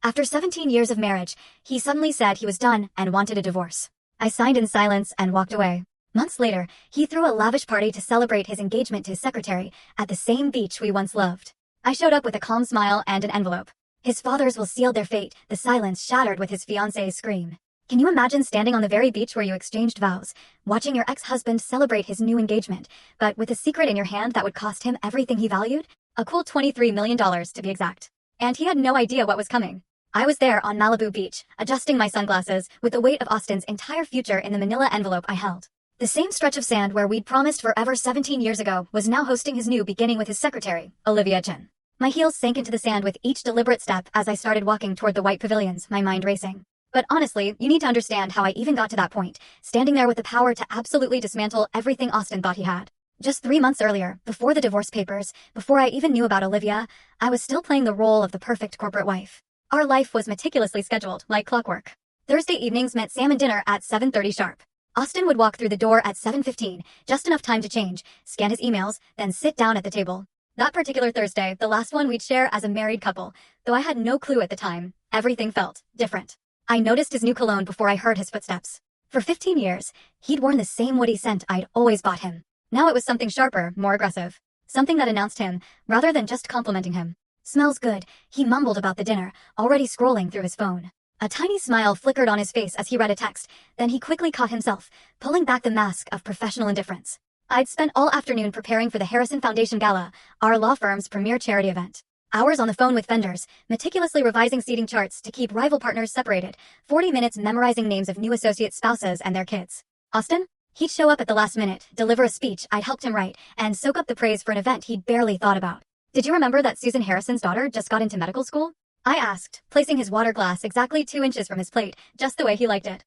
After 17 years of marriage, he suddenly said he was done and wanted a divorce. I signed in silence and walked away. Months later, he threw a lavish party to celebrate his engagement to his secretary at the same beach we once loved. I showed up with a calm smile and an envelope. His fathers will seal their fate, the silence shattered with his fiancée's scream. Can you imagine standing on the very beach where you exchanged vows, watching your ex-husband celebrate his new engagement, but with a secret in your hand that would cost him everything he valued? A cool $23 million to be exact. And he had no idea what was coming. I was there on Malibu Beach, adjusting my sunglasses, with the weight of Austin's entire future in the manila envelope I held. The same stretch of sand where we'd promised forever 17 years ago was now hosting his new beginning with his secretary, Olivia Chen. My heels sank into the sand with each deliberate step as I started walking toward the white pavilions, my mind racing. But honestly, you need to understand how I even got to that point, standing there with the power to absolutely dismantle everything Austin thought he had. Just 3 months earlier, before the divorce papers, before I even knew about Olivia, I was still playing the role of the perfect corporate wife. Our life was meticulously scheduled, like clockwork. Thursday evenings meant salmon dinner at 7:30 sharp. Austin would walk through the door at 7:15, just enough time to change, scan his emails, then sit down at the table. That particular Thursday, the last one we'd share as a married couple, though I had no clue at the time, everything felt different. I noticed his new cologne before I heard his footsteps. For 15 years, he'd worn the same woody scent I'd always bought him. Now it was something sharper, more aggressive. Something that announced him, rather than just complimenting him. Smells good, he mumbled about the dinner, already scrolling through his phone. A tiny smile flickered on his face as he read a text, then he quickly caught himself, pulling back the mask of professional indifference. I'd spent all afternoon preparing for the Harrison Foundation Gala, our law firm's premier charity event. Hours on the phone with vendors, meticulously revising seating charts to keep rival partners separated, 40 minutes memorizing names of new associate spouses and their kids. Austin? He'd show up at the last minute, deliver a speech I'd helped him write, and soak up the praise for an event he'd barely thought about. Did you remember that Susan Harrison's daughter just got into medical school? I asked, placing his water glass exactly 2 inches from his plate, just the way he liked it.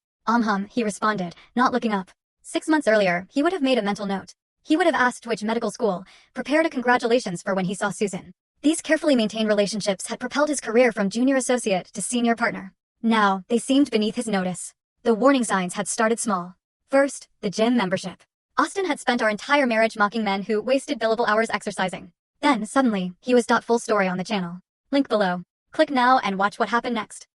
He responded, not looking up. 6 months earlier, he would have made a mental note. He would have asked which medical school, prepared a congratulations for when he saw Susan. These carefully maintained relationships had propelled his career from junior associate to senior partner. Now, they seemed beneath his notice. The warning signs had started small. First, the gym membership. Austin had spent our entire marriage mocking men who wasted billable hours exercising. Then, suddenly, he was full story on the channel. Link below. Click now and watch what happened next.